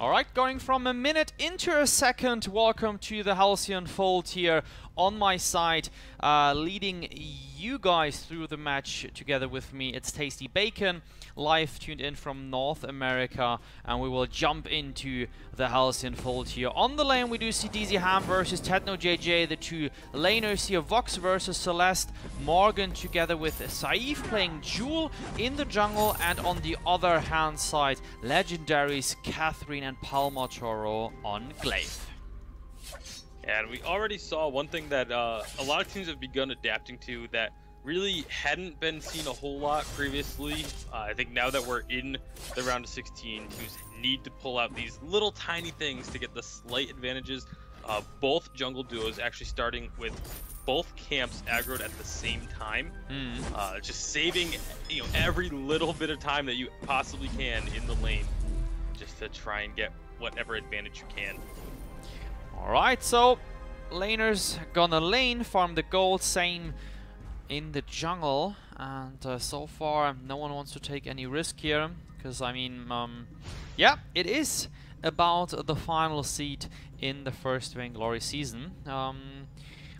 Alright, going from a minute into a second, welcome to the Halcyon Fold here on my side, leading you guys through the match together with me. It's Tasty Bacon, live tuned in from North America, and we will jump into the Halcyon Fold here. On the lane we do see DZ Ham versus TechnoJJ, the two laners here, Vox versus Celeste, Morgan together with Saif playing Jewel in the jungle, and on the other hand side, legendaries Catherine and Palma Toro on Glaive. And we already saw one thing that a lot of teams have begun adapting to that really hadn't been seen a whole lot previously. I think now that we're in the round of 16, teams need to pull out these little tiny things to get the slight advantages. Both jungle duos actually starting with both camps aggroed at the same time, just saving every little bit of time that you possibly can in the lane, just to try and get whatever advantage you can. Alright, so laners gonna lane, farm the gold, same in the jungle, and so far no one wants to take any risk here, because I mean, yeah, it is about the final seed in the first Vainglory season.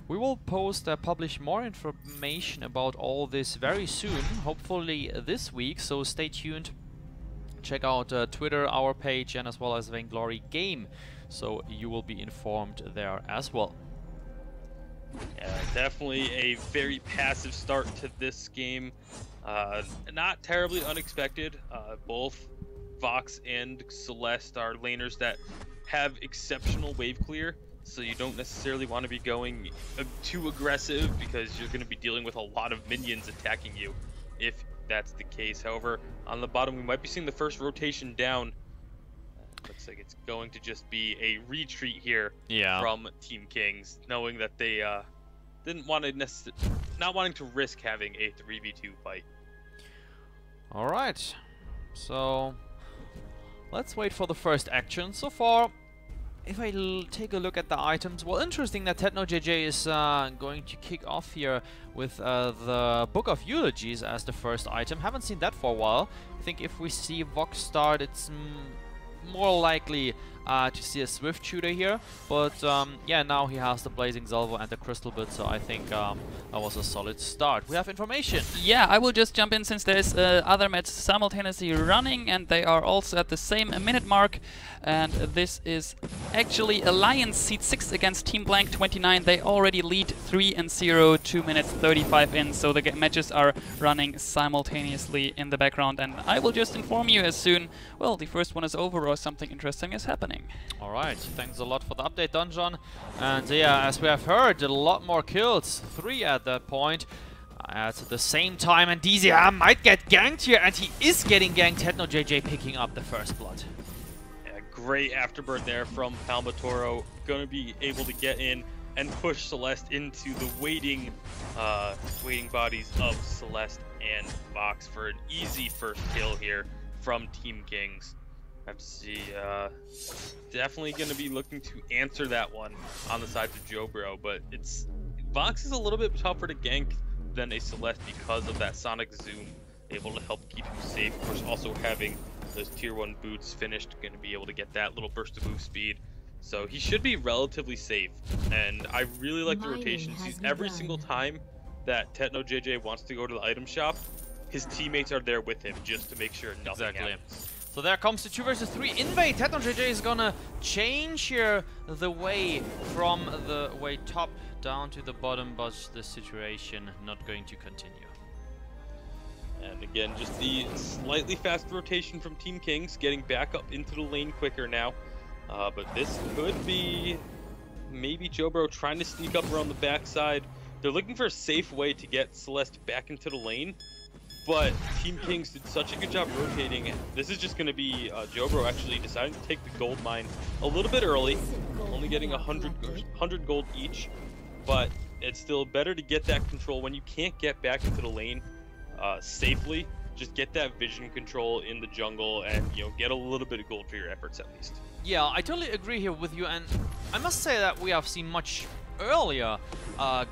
We will publish more information about all this very soon, hopefully this week, so stay tuned. Check out Twitter, our page, and as well as Vainglory Game, so you will be informed there as well. Yeah, definitely a very passive start to this game. Not terribly unexpected. Both Vox and Celeste are laners that have exceptional wave clear, so you don't necessarily want to be going too aggressive because you're going to be dealing with a lot of minions attacking you if that's the case. However, on the bottom we might be seeing the first rotation down. Looks like it's going to just be a retreat here from TeamKings, knowing that they didn't want to not wanting to risk having a 3v2 fight. All right, so let's wait for the first action. So far, if I take a look at the items, well, interesting that TechnoJJ is going to kick off here with the Book of Eulogies as the first item. Haven't seen that for a while. I think if we see Vox start, it's more likely to see a Swift shooter here, but yeah, now he has the Blazing Salvo and the Crystal Bit, so I think that was a solid start. We have information. Yeah, I will just jump in since there's other matches simultaneously running, and they are also at the same minute mark, and this is actually Alliance Seed 6 against Team Blank 29. They already lead 3-0, 2 minutes 35 in, so the matches are running simultaneously in the background, and I will just inform you as soon, well, the first one is over or something interesting is happening. Alright, thanks a lot for the update, Donjon. And yeah, as we have heard, a lot more kills, 3 at that point. At the same time, and DZ Ham might get ganked here, and he is getting ganked. TechnoJJ picking up the first blood. Yeah, great afterburn there from Palma Toro. Going to be able to get in and push Celeste into the waiting bodies of Celeste and Vox for an easy first kill here from TeamKings. Have to see, definitely going to be looking to answer that one on the sides of JoBro, but Vox is a little bit tougher to gank than a Celeste because of that Sonic Zoom, able to help keep him safe. Of course, also having those tier 1 boots finished, going to be able to get that little burst of move speed. So he should be relatively safe, and I really like the rotations. Every single time that TechnoJJ wants to go to the item shop, his teammates are there with him just to make sure nothing happens. So there comes the 2 versus 3 invade. TechnoJJ is gonna change here the way from the way top down to the bottom, but the situation not going to continue. And again, just the slightly faster rotation from TeamKings, getting back up into the lane quicker now. But this could be maybe JoBro trying to sneak up around the backside. They're looking for a safe way to get Celeste back into the lane, but TeamKings did such a good job rotating. This is just going to be JoBro actually deciding to take the gold mine a little bit early, only getting 100 gold each, but it's still better to get that control when you can't get back into the lane safely. Just get that vision control in the jungle and get a little bit of gold for your efforts at least. Yeah, I totally agree here with you, and I must say that we have seen much earlier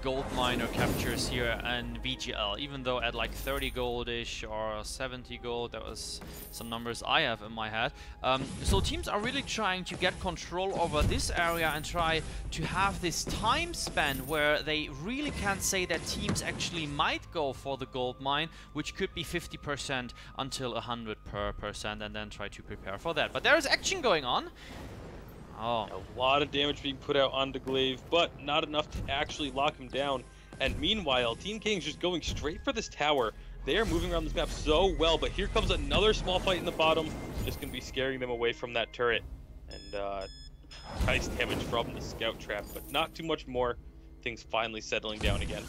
gold miner captures here in VGL, even though at like 30 goldish or 70 gold, that was some numbers I have in my head. So teams are really trying to get control over this area and try to have this time span where they really can say that teams actually might go for the gold mine, which could be 50% until 100%, and then try to prepare for that. But there is action going on. Oh. A lot of damage being put out onto Glaive, but not enough to actually lock him down. And meanwhile, TeamKings just going straight for this tower. They are moving around this map so well, but here comes another small fight in the bottom. Just going to be scaring them away from that turret. And nice damage from the scout trap, but not too much more. Things finally settling down again.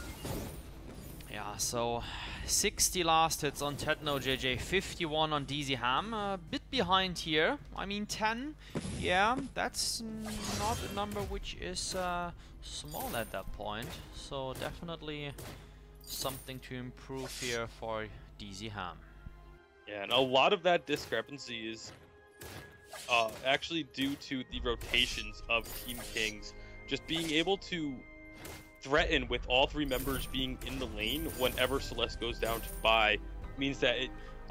Yeah, so 60 last hits on TechnoJJ, 51 on DZ Ham, a bit behind here. I mean 10, yeah, that's not a number which is small at that point. So definitely something to improve here for DZ Ham. Yeah, and a lot of that discrepancy is actually due to the rotations of TeamKings. Just being able to threaten with all three members being in the lane whenever Celeste goes down to buy means that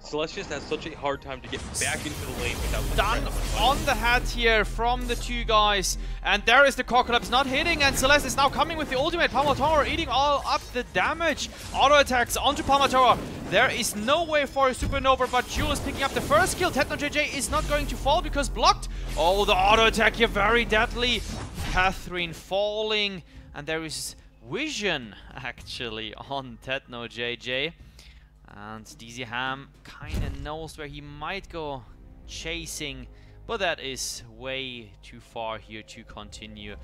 Celeste just has such a hard time to get back into the lane without done on the head here from the two guys, and there is the core collapse not hitting, and Celeste is now coming with the ultimate. Palmatora eating all up the damage. Auto attacks onto Palmatora. There is no way for a supernova, but Jewel is picking up the first kill. TechnoJJ is not going to fall because blocked. Oh, the auto attack here, very deadly. Catherine falling, and there is vision actually on TechnoJJ. And DZ Ham kind of knows where he might go chasing, but that is way too far here to continue.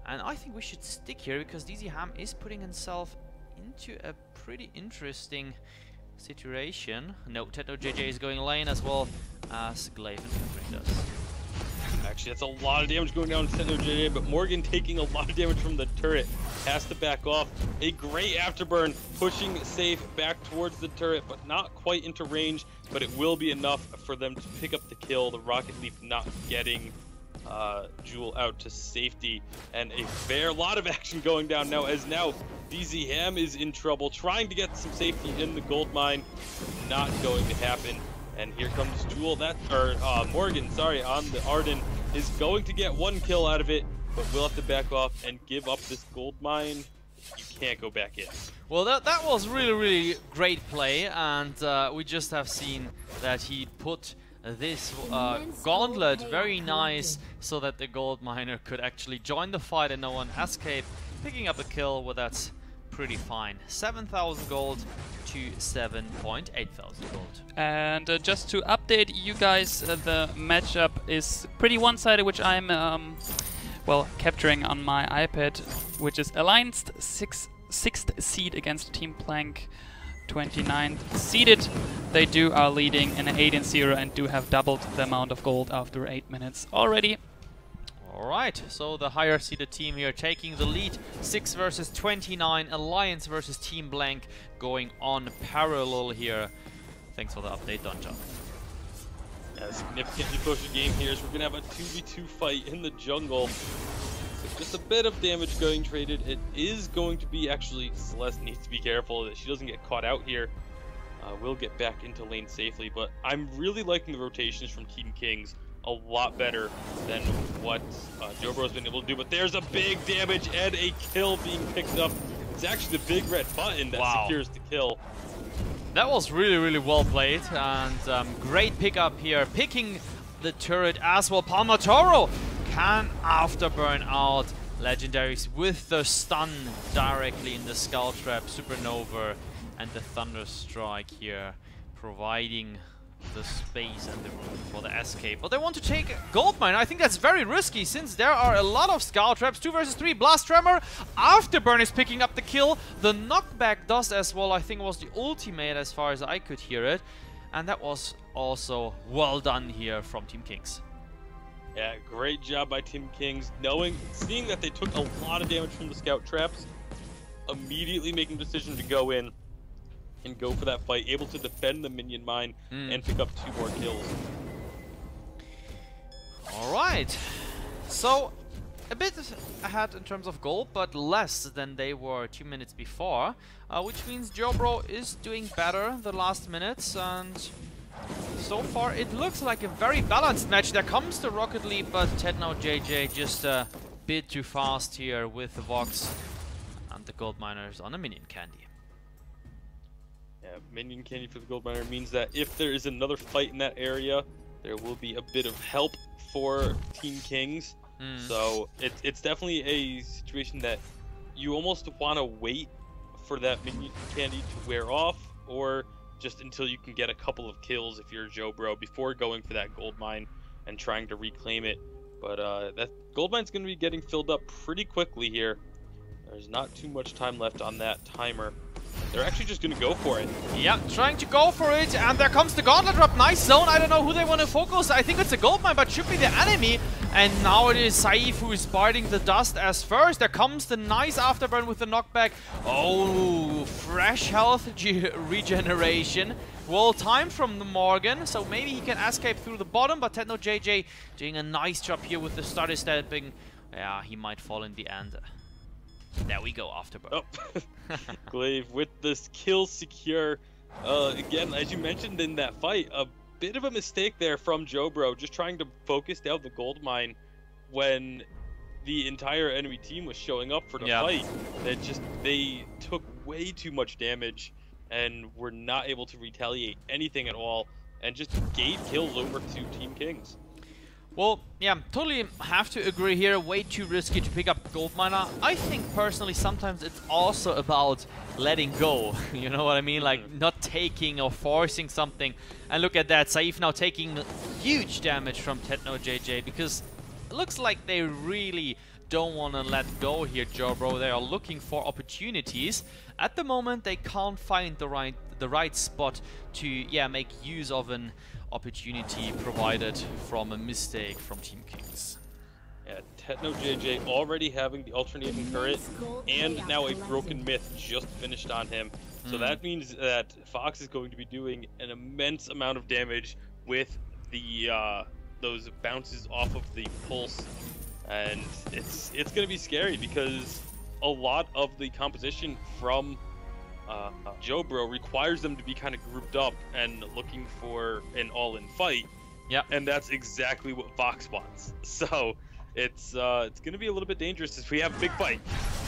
And I think we should stick here because DZ Ham is putting himself into a pretty interesting situation. No, TechnoJJ is going lane as well as Glaive and Catherine does. Actually, that's a lot of damage going down to TechnoJJ, but Morgan taking a lot of damage from the turret. Has to back off. A great afterburn, pushing safe back towards the turret, but not quite into range, but it will be enough for them to pick up the kill. The Rocket Leap not getting Jewel out to safety, and a fair lot of action going down now, as now DZ Ham is in trouble, trying to get some safety in the gold mine. Not going to happen. And here comes Jewel, Morgan, sorry, on the Arden, is going to get one kill out of it, but will have to back off and give up this gold mine. You can't go back in. Well, that was really great play, and we just have seen that he put this gauntlet very nice so that the gold miner could actually join the fight and no one escape, picking up a kill. Well, that's pretty fine. 7,000 gold to 7,800 gold. And just to update you guys, the matchup is pretty one-sided, which I'm well, capturing on my iPad, which is Alliance 6th seed against Team Plank 29th seeded. They are leading in 8-0 and do have doubled the amount of gold after 8 minutes already. Alright, so the higher seeded team here taking the lead. 6 versus 29, Alliance versus Team Blank going on parallel here. Thanks for the update, Donjon. Yeah, significantly closer game here is we're going to have a 2v2 fight in the jungle. With just a bit of damage going traded. It is going to be actually, Celeste needs to be careful that she doesn't get caught out here. We'll get back into lane safely, but I'm really liking the rotations from TeamKings. A lot better than what JoBro has been able to do, but there's a big damage and a kill being picked up. It's actually the big red button that secures the kill. That was really well played, and great pickup here, picking the turret as well. Palmatora can afterburn out legendaries with the stun directly in the skull trap, supernova, and the thunder strike here, providing the space and the room for the escape. But they want to take gold mine. I think that's very risky since there are a lot of skull traps. 2 versus 3, blast tremor. Afterburn is picking up the kill. The knockback does as well. I think it was the ultimate as far as I could hear it, and that was also well done here from TeamKings. Yeah, great job by TeamKings, seeing that they took a lot of damage from the scout traps, immediately making the decision to go in and go for that fight, able to defend the minion mine and pick up 2 more kills. Alright, so a bit ahead in terms of gold, but less than they were 2 minutes before, which means JoBro is doing better the last minutes, and so far it looks like a very balanced match. There comes the Rocket Leap, but TechnoJJ just a bit too fast here with the Vox and the Gold Miners on a minion candy. Yeah, minion candy for the Gold Miner means that if there is another fight in that area, there will be a bit of help for TeamKings. So it's definitely a situation that you almost want to wait for that minion candy to wear off, or just until you can get a couple of kills if you're JoBro before going for that gold mine and trying to reclaim it. But that gold mine's going to be getting filled up pretty quickly here. There's not too much time left on that timer. They're actually just going to go for it. Yeah, trying to go for it, and there comes the gauntlet drop. Nice zone. I don't know who they want to focus. I think it's a gold mine, but should be the enemy. And now it is Saif who is biting the dust as first. There comes the nice afterburn with the knockback. Oh, fresh health regeneration. Well timed from the Morgan, so maybe he can escape through the bottom, but TechnoJJ doing a nice job here with the starter stepping. Yeah, he might fall in the end. There we go, afterburn. Oh. Glaive with this kill secure. Again, as you mentioned in that fight, a bit of a mistake there from JoBro, just trying to focus down the gold mine when the entire enemy team was showing up for the fight. They took way too much damage and were not able to retaliate anything at all, and just gave kills over to TeamKings. Well, yeah, totally have to agree here. Way too risky to pick up gold miner. I think personally sometimes it's also about letting go. You know what I mean? Like not taking or forcing something. And look at that, Saif now taking huge damage from TechnoJJ, because it looks like they really don't want to let go here, JoBro. They are looking for opportunities. At the moment, they can't find the right spot to make use of an opportunity provided from a mistake from TeamKings. Yeah, TechnoJJ already having the alternating turret and now a broken myth just finished on him. So that means that Fox is going to be doing an immense amount of damage with the those bounces off of the pulse, and it's going to be scary because a lot of the composition from JoBro requires them to be kind of grouped up and looking for an all-in fight. Yeah, and that's exactly what Fox wants. So it's going to be a little bit dangerous if we have a big fight.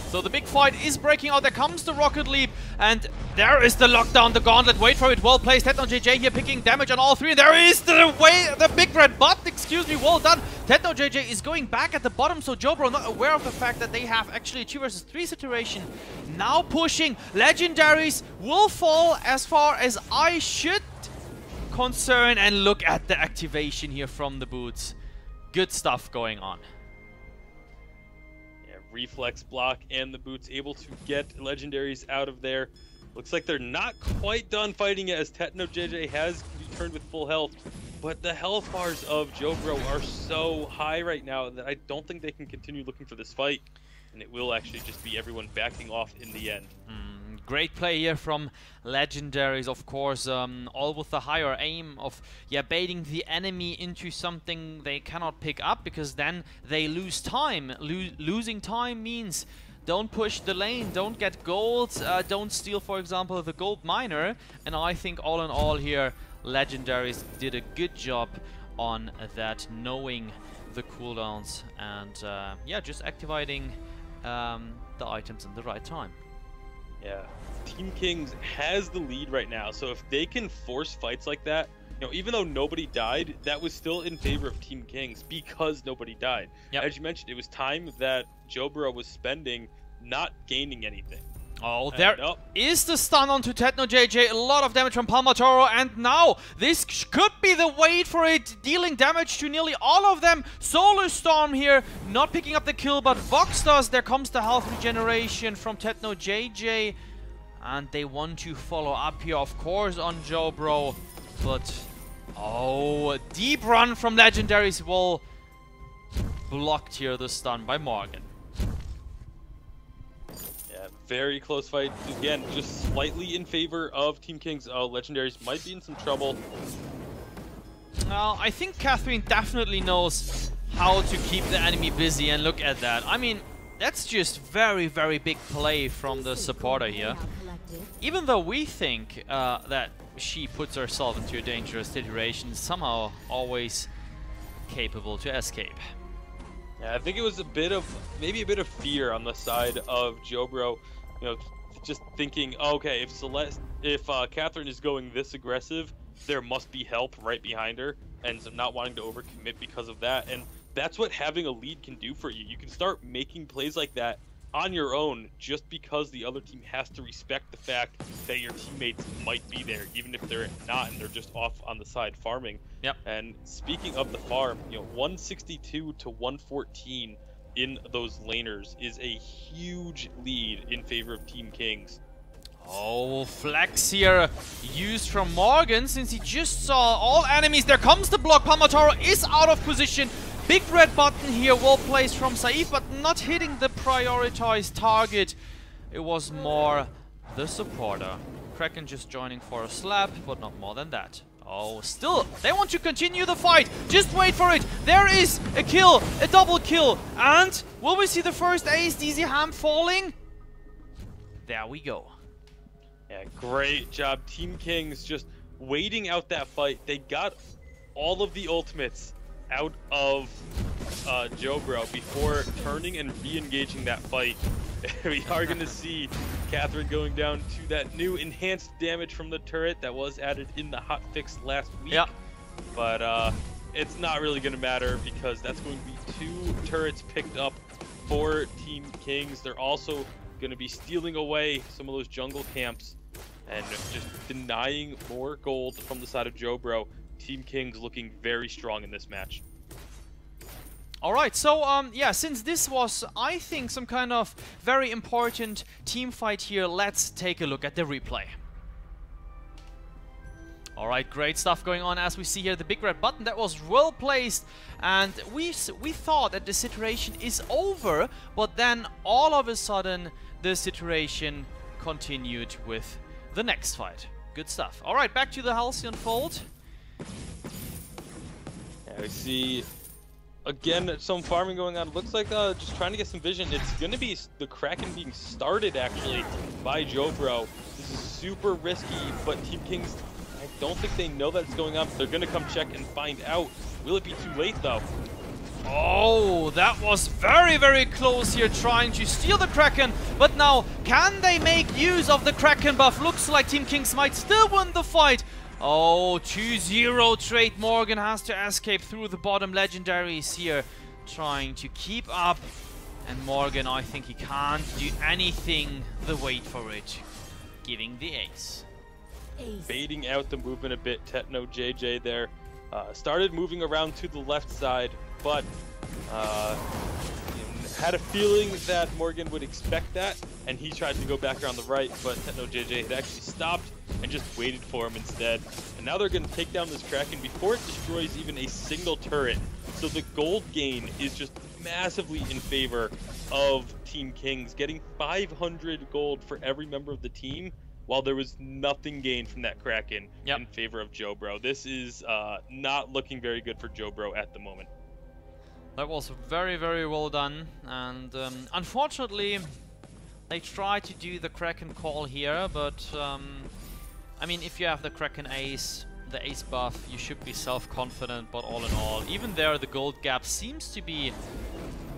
So the big fight is breaking out. There comes the Rocket Leap, and there is the lockdown, the gauntlet. Wait for it, well placed. TechnoJJ here picking damage on all three. There is the big red button, excuse me, well done. TechnoJJ is going back at the bottom, so JoBro not aware of the fact that they have actually a 2 versus 3 situation. Now pushing, legendaries will fall as far as I should concern, and look at the activation here from the boots. Good stuff going on. Reflex block and the boots able to get legendaries out of there. Looks like they're not quite done fighting it, as TechnoJJ has returned with full health, but the health bars of JoBro are so high right now that I don't think they can continue looking for this fight, and it will actually just be everyone backing off in the end. Great play here from legendaries, of course, all with the higher aim of baiting the enemy into something they cannot pick up, because then they lose time. Losing time means don't push the lane, don't get gold, don't steal, for example, the gold miner. And I think all in all here, legendaries did a good job on that, knowing the cooldowns and just activating the items in the right time. Yeah, TeamKings has the lead right now, so if they can force fights like that, even though nobody died, that was still in favor of TeamKings because nobody died. Yep. As you mentioned, it was time that JoBro was spending not gaining anything. Oh, there is the stun onto TechnoJJ, a lot of damage from Palmatoro, and now this could be the wait for it, dealing damage to nearly all of them. Solar Storm here, not picking up the kill, but Vox does. There comes the health regeneration from TechnoJJ, and they want to follow up here, of course, on JoBro, but deep run from legendaries will blocked here, the stun by Morgan. Very close fight. Again, just slightly in favor of TeamKings. Legendaries might be in some trouble. Well, I think Catherine definitely knows how to keep the enemy busy, and look at that. I mean, that's just very, very big play from the supporter here. Even though we think that she puts herself into a dangerous situation, somehow always capable to escape. Yeah, I think it was maybe a bit of fear on the side of JoBro. You know, just thinking, okay, if Catherine is going this aggressive, there must be help right behind her, and so not wanting to overcommit because of that. And that's what having a lead can do for you. You can start making plays like that on your own just because the other team has to respect the fact that your teammates might be there, even if they're not and they're just off on the side farming. Yep. And speaking of the farm, you know, 162 to 114 in those laners is a huge lead in favor of TeamKings. Oh, flex here used from Morgan, since he just saw all enemies. There comes the block. Palmatoro is out of position. Big red button here, well placed from Saif, but not hitting the prioritized target. It was more the supporter. Kraken just joining for a slap, but not more than that. Oh, still, they want to continue the fight. Just wait for it. There is a kill, a double kill. And will we see the first ace? DZ Ham falling? There we go. Yeah, great job. TeamKings just waiting out that fight. They got all of the ultimates out of JoBro before turning and re-engaging that fight. We are going to see Catherine going down to that new enhanced damage from the turret that was added in the hotfix last week. Yep. But it's not really going to matter because that's going to be 2 turrets picked up for TeamKings. They're also going to be stealing away some of those jungle camps and just denying more gold from the side of JoBro. TeamKings looking very strong in this match. Alright, so yeah, since this was, I think, some kind of very important team fight here, let's take a look at the replay. Alright, great stuff going on as we see here the big red button that was well placed, and we thought that the situation is over, but then all of a sudden the situation continued with the next fight. Good stuff. Alright, back to the Halcyon Fold. Yeah, we see again some farming going on. It looks like just trying to get some vision. It's going to be the Kraken being started actually by JoBro. This is super risky, but TeamKings, I don't think they know that it's going on. They're going to come check and find out. Will it be too late though? Oh, that was very, very close here, trying to steal the Kraken. But now, can they make use of the Kraken buff? Looks like TeamKings might still win the fight. Oh, 2-0 trade. Morgan has to escape through the bottom. Legendaries here, trying to keep up. And Morgan, I think he can't do anything. The wait for it, giving the ace. Baiting out the movement a bit. Techno JJ there. Started moving around to the left side, but had a feeling that Morgan would expect that, and he tried to go back around the right, but Techno JJ had actually stopped and just waited for him instead. And now they're going to take down this Kraken before it destroys even a single turret. So the gold gain is just massively in favor of TeamKings, getting 500 gold for every member of the team, while there was nothing gained from that Kraken in favor of JoBro. This is not looking very good for JoBro at the moment. That was very, very well done, and unfortunately they tried to do the Kraken call here, but I mean, if you have the Kraken ace, the ace buff, you should be self-confident, but all in all, even there the gold gap seems to be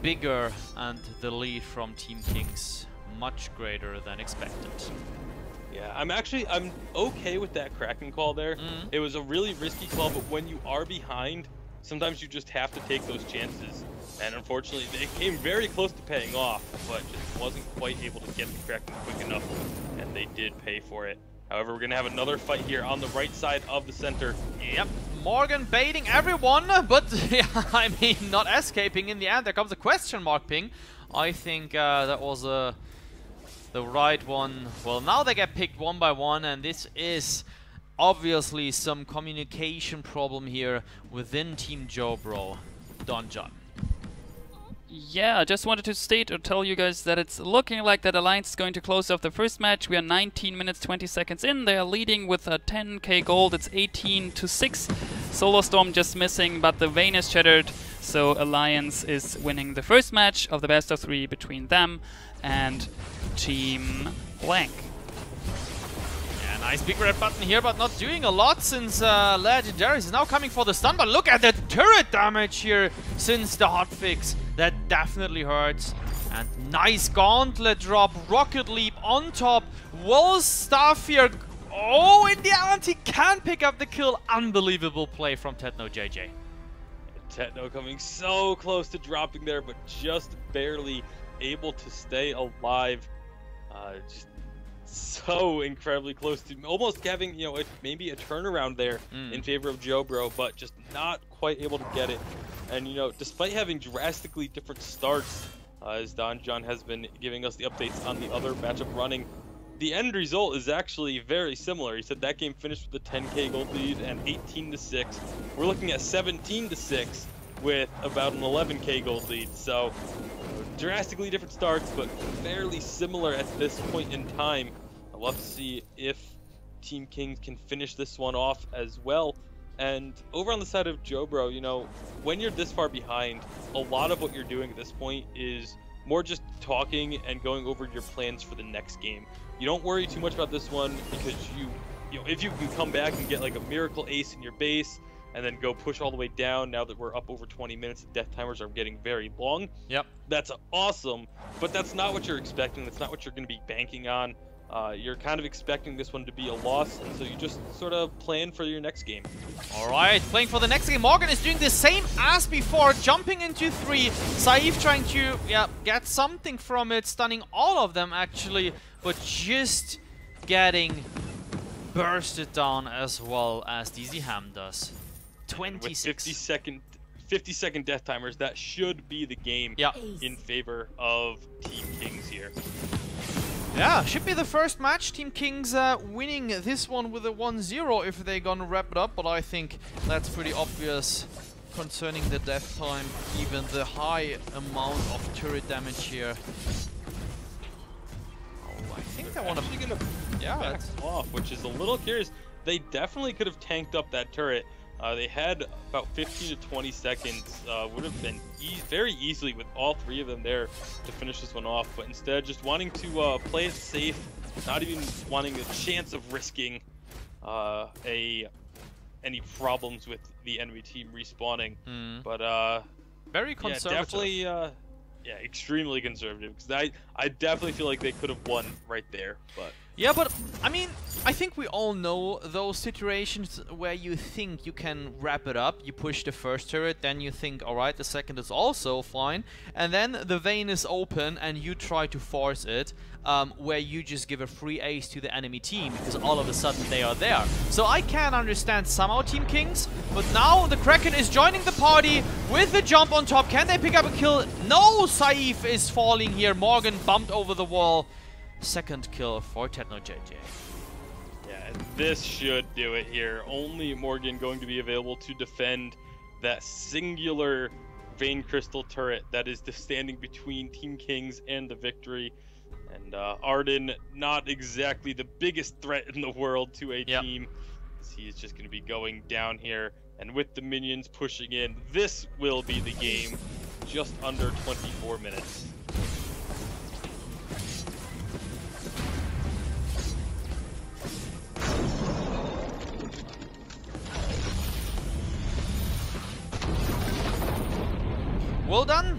bigger and the lead from TeamKings much greater than expected. Yeah, I'm okay with that Kraken call there. It was a really risky call, but when you are behind, sometimes you just have to take those chances. And unfortunately, they came very close to paying off, but just wasn't quite able to get the Kraken quick enough, and they did pay for it. However, we're going to have another fight here on the right side of the center. Yep, Morgan baiting everyone, but yeah, I mean, not escaping in the end. There comes a question mark ping. I think that was the right one. Well, now they get picked one by one, and this is obviously some communication problem here within Team JoBro. Don John. Yeah, I just wanted to state or tell you guys that it's looking like that Alliance is going to close off the first match. We are 19 minutes 20 seconds in. They are leading with 10k gold. It's 18 to 6. Solar Storm just missing, but the Vayne is shattered. So Alliance is winning the first match of the best of 3 between them and Team Blank. Yeah, nice big red button here, but not doing a lot since Legendaries is now coming for the stun. But look at the turret damage here since the hotfix. That definitely hurts. And nice gauntlet drop, rocket leap on top. Will stuff here. Oh, in the end, he can pick up the kill. Unbelievable play from Techno JJ. Techno coming so close to dropping there, but just barely able to stay alive. Just so incredibly close to almost having, you know, maybe a turnaround there in favor of JoBro, but just not quite able to get it. And, you know, despite having drastically different starts, as Don John has been giving us the updates on the other matchup running, the end result is actually very similar. He said that game finished with a 10k gold lead and 18-6. We're looking at 17-6 with about an 11k gold lead. So drastically different starts, but fairly similar at this point in time. I'd love to see if TeamKings can finish this one off as well. And over on the side of JoBro, you know, when you're this far behind, a lot of what you're doing at this point is more just talking and going over your plans for the next game. You don't worry too much about this one because you know, if you can come back and get like a miracle ace in your base and then go push all the way down, now that we're up over 20 minutes, the death timers are getting very long. Yep. That's awesome, but that's not what you're expecting. That's not what you're going to be banking on. You're kind of expecting this one to be a loss, and so you just sort of plan for your next game. Alright, playing for the next game. Morgan is doing the same as before, jumping into 3. Saif trying to get something from it, stunning all of them actually, but just getting bursted down as well as DZ Ham does. 26. With 50-second death timers, that should be the game in favor of TeamKings here. Yeah, should be the first match. TeamKings winning this one with a 1-0 if they're gonna wrap it up, but I think that's pretty obvious concerning the death time, even the high amount of turret damage here. Oh, I think they want to gonna back off, which is a little curious. They definitely could have tanked up that turret. They had about 15 to 20 seconds, would have been very easily with all 3 of them there to finish this one off, but instead just wanting to play it safe, not even wanting a chance of risking any problems with the enemy team respawning. But very conservative. Yeah, definitely, extremely conservative, because I definitely feel like they could have won right there, but... Yeah, but I mean, I think we all know those situations where you think you can wrap it up, you push the first turret, then you think, alright, the second is also fine, and then the vein is open and you try to force it, where you just give a free ace to the enemy team, because all of a sudden they are there. So I can understand somehow TeamKings, but now the Kraken is joining the party with the jump on top. Can they pick up a kill? No, Saif is falling here. Morgan bumped over the wall. Second kill for Techno JJ. Yeah, this should do it here. Only Morgan going to be available to defend that singular Vein Crystal turret that is standing between TeamKings and the victory. And Arden, not exactly the biggest threat in the world to a team. He is just going to be going down here. And with the minions pushing in, this will be the game. Just under 24 minutes. Well done,